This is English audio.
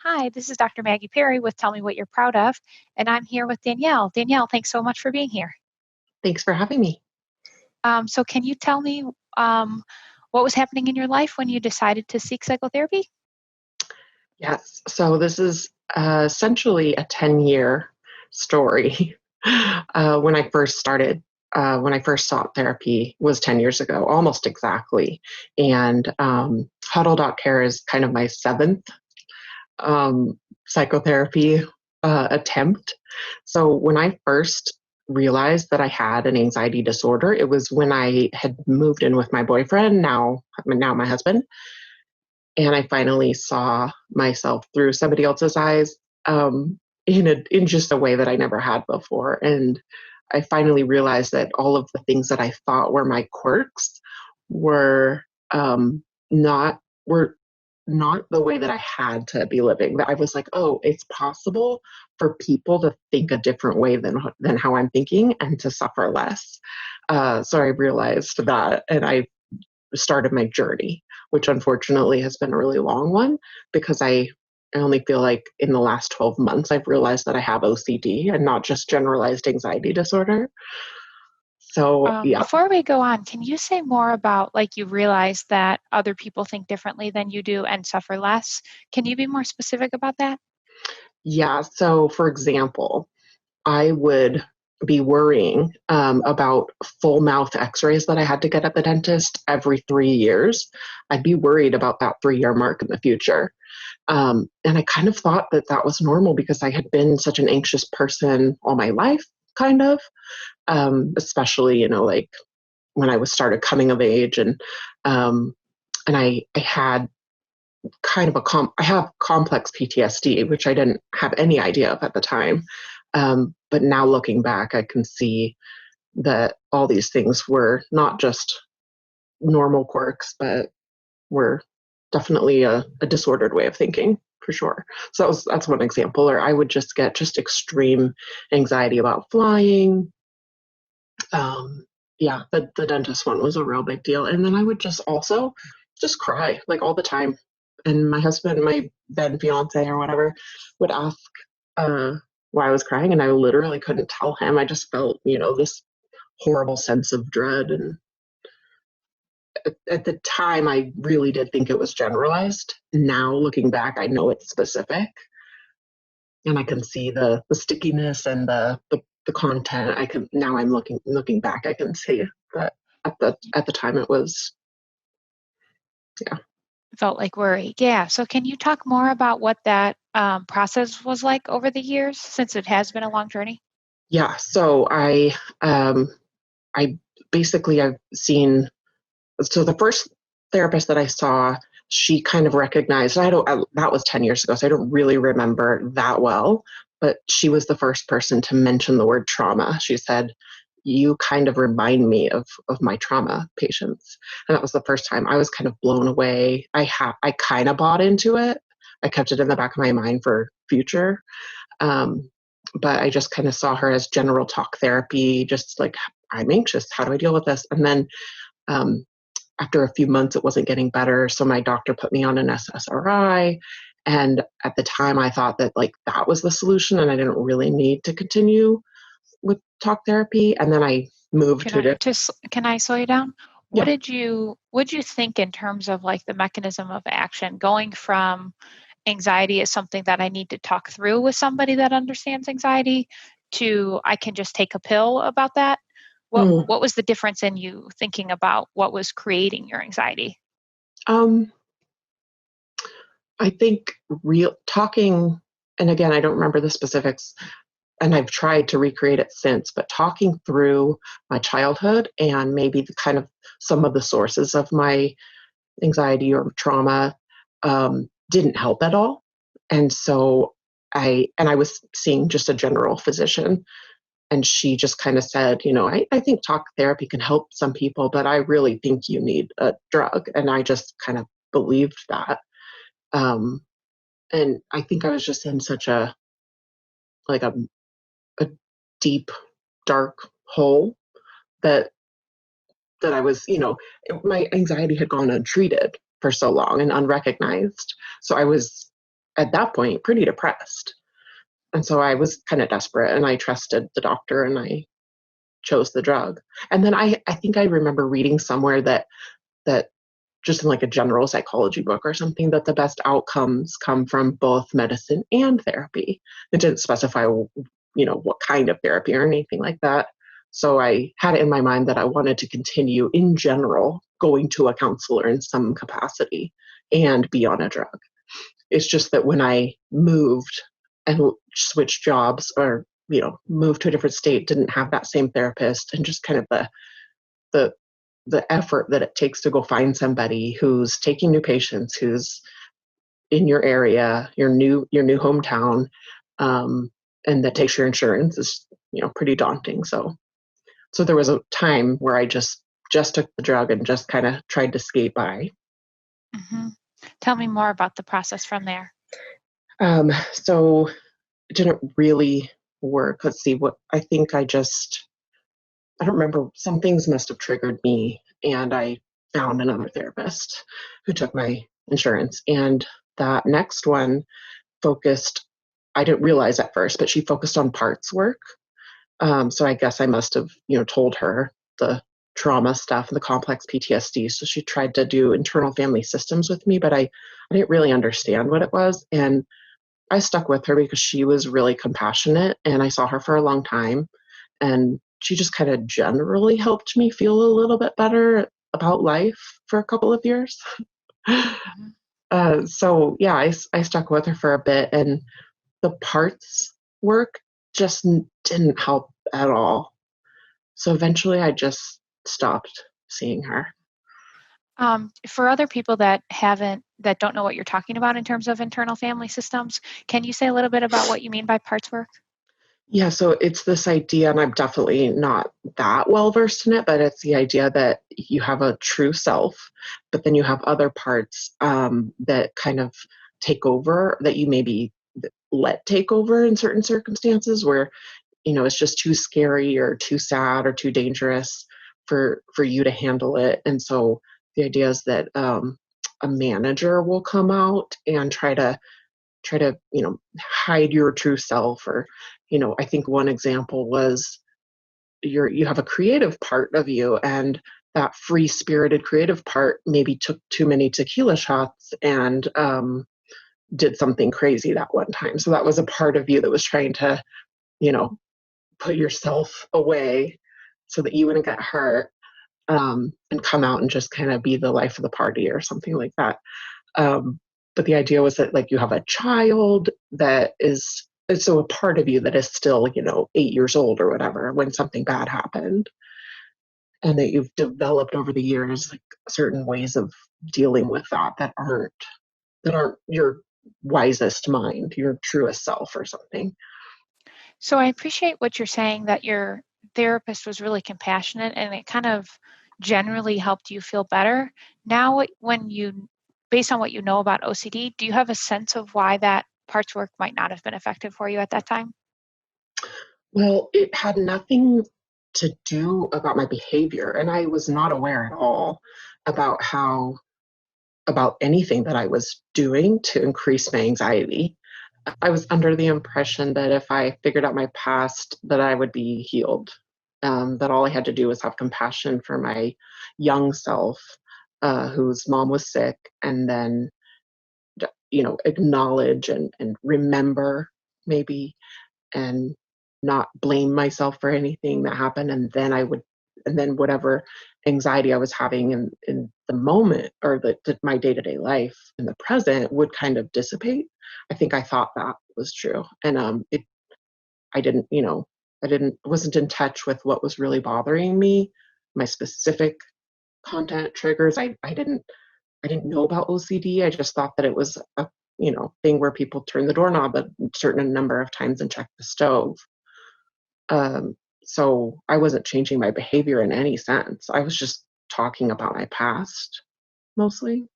Hi, this is Dr. Maggie Perry with Tell Me What You're Proud of, and I'm here with Danielle. Danielle, thanks so much for being here. Thanks for having me. So, can you tell me um, what was happening in your life when you decided to seek psychotherapy? Yes. So this is essentially a 10-year story. When I first started, when I first sought therapy was 10 years ago, almost exactly. And Huddle.care is kind of my seventh psychotherapy attempt. So when I first realized that I had an anxiety disorder, it was when I had moved in with my boyfriend, now my husband. And I finally saw myself through somebody else's eyes, in just a way that I never had before. And I finally realized that all of the things that I thought were my quirks were not were not the way that I had to be living. That I was like, oh, it's possible for people to think a different way than how I'm thinking and to suffer less. So I realized that, and I started my journey, which unfortunately has been a really long one because I only feel like in the last 12 months I've realized that I have OCD and not just generalized anxiety disorder. So, yeah. Before we go on, can you say more about like you realize that other people think differently than you do and suffer less? Can you be more specific about that? Yeah. So, for example, I would be worrying about full mouth x-rays that I had to get at the dentist every 3 years. I'd be worried about that 3 year mark in the future. And I kind of thought that that was normal because I had been such an anxious person all my life, kind of, especially, like when I was started coming of age and I had kind of I have complex PTSD, which I didn't have any idea of at the time. But now looking back, I can see that all these things were not just normal quirks, but were definitely a disordered way of thinking for sure. So that's one example. Or I would just get just extreme anxiety about flying. Yeah, the dentist one was a real big deal. And then I would just also just cry like all the time. And my husband, my then fiance or whatever, would ask uh, why I was crying, and I literally couldn't tell him. I just felt, this horrible sense of dread. And at the time, I really did think it was generalized. Now, looking back, I know it's specific, and I can see the stickiness and the content. I can now. I'm looking back. I can see that at the time it was, yeah. Felt like worry. Yeah. So, can you talk more about what that process was like over the years since it has been a long journey? Yeah. So um I basically I've seen. So the first therapist that I saw, she kind of recognized. That was 10 years ago, so I don't really remember that well. But she was the first person to mention the word trauma. She said, "You kind of remind me of my trauma patients," and that was the first time I was kind of blown away. I kind of bought into it. I kept it in the back of my mind for future. Um, but I just kind of saw her as general talk therapy, just like, I'm anxious. How do I deal with this? And then um, after a few months, it wasn't getting better. So my doctor put me on an SSRI. And at the time, I thought that like that was the solution and I didn't really need to continue with talk therapy. And then I moved to a Can I slow you down? yeah. What did you think in terms of like the mechanism of action going from anxiety is something that I need to talk through with somebody that understands anxiety to I can just take a pill about that? Mm. What was the difference in you thinking about what was creating your anxiety? Um, I think real talking, and again, I don't remember the specifics, and I've tried to recreate it since, but talking through my childhood and maybe the kind of some of the sources of my anxiety or trauma didn't help at all. And so I was seeing just a general physician, and she just kind of said, I think talk therapy can help some people, but I really think you need a drug. And I just kind of believed that. Um, and I think I was just in such like a deep, dark hole that I was, my anxiety had gone untreated for so long and unrecognized. So I was at that point pretty depressed. And so I was kind of desperate and I trusted the doctor and I chose the drug. And then I think I remember reading somewhere that just in like a general psychology book or something, that the best outcomes come from both medicine and therapy. It didn't specify, what kind of therapy or anything like that. So I had it in my mind that I wanted to continue in general going to a counselor in some capacity and be on a drug. It's just that when I moved and switched jobs or, moved to a different state, didn't have that same therapist, and just kind of the the effort that it takes to go find somebody who's taking new patients, who's in your area, your new hometown, um, and that takes your insurance is, pretty daunting. So there was a time where I just took the drug and just kind of tried to skate by. Hmm. Tell me more about the process from there. So it didn't really work. Let's see what I think I don't remember. Some things must have triggered me, and I found another therapist who took my insurance. And that next one focused, I didn't realize at first, but she focused on parts work. So I guess I must have, told her the trauma stuff and the complex PTSD. So she tried to do internal family systems with me, but I didn't really understand what it was. And I stuck with her because she was really compassionate and I saw her for a long time. And she just kind of generally helped me feel a little bit better about life for a couple of years. Hmm. So yeah, I stuck with her for a bit, and the parts work just didn't help at all. So eventually I just stopped seeing her. For other people that don't know what you're talking about in terms of internal family systems, can you say a little bit about what you mean by parts work? Yeah, so it's this idea, and I'm definitely not that well versed in it, but it's the idea that you have a true self, but then you have other parts that kind of take over, that you maybe let take over in certain circumstances where, it's just too scary or too sad or too dangerous for you to handle it. And so the idea is that a manager will come out and try to hide your true self. Or I think one example was you have a creative part of you, and that free spirited creative part maybe took too many tequila shots and did something crazy that one time. So that was a part of you that was trying to you know put yourself away so that you wouldn't get hurt, and come out and just kind of be the life of the party or something like that. um, but the idea was that, like, you have a child that is so a part of you that is still 8 years old or whatever when something bad happened, and that you've developed over the years, like, certain ways of dealing with that aren't your wisest mind, your truest self or something. So I appreciate what you're saying, that your therapist was really compassionate and it kind of generally helped you feel better. Now, based on what you know about OCD, do you have a sense of why that parts work might not have been effective for you at that time? Well, it had nothing to do about my behavior, and I was not aware at all about how about anything that I was doing to increase my anxiety. I was under the impression that if I figured out my past, that I would be healed. That all I had to do was have compassion for my young self, whose mom was sick, and then acknowledge and remember, maybe, and not blame myself for anything that happened, and then whatever anxiety I was having in the moment, or my day-to-day life in the present, would kind of dissipate. I think I thought that was true. And I didn't, wasn't in touch with what was really bothering me, my specific content triggers. I didn't know about OCD. I just thought that it was a thing where people turn the doorknob a certain number of times and check the stove. Um, so I wasn't changing my behavior in any sense. I was just talking about my past mostly.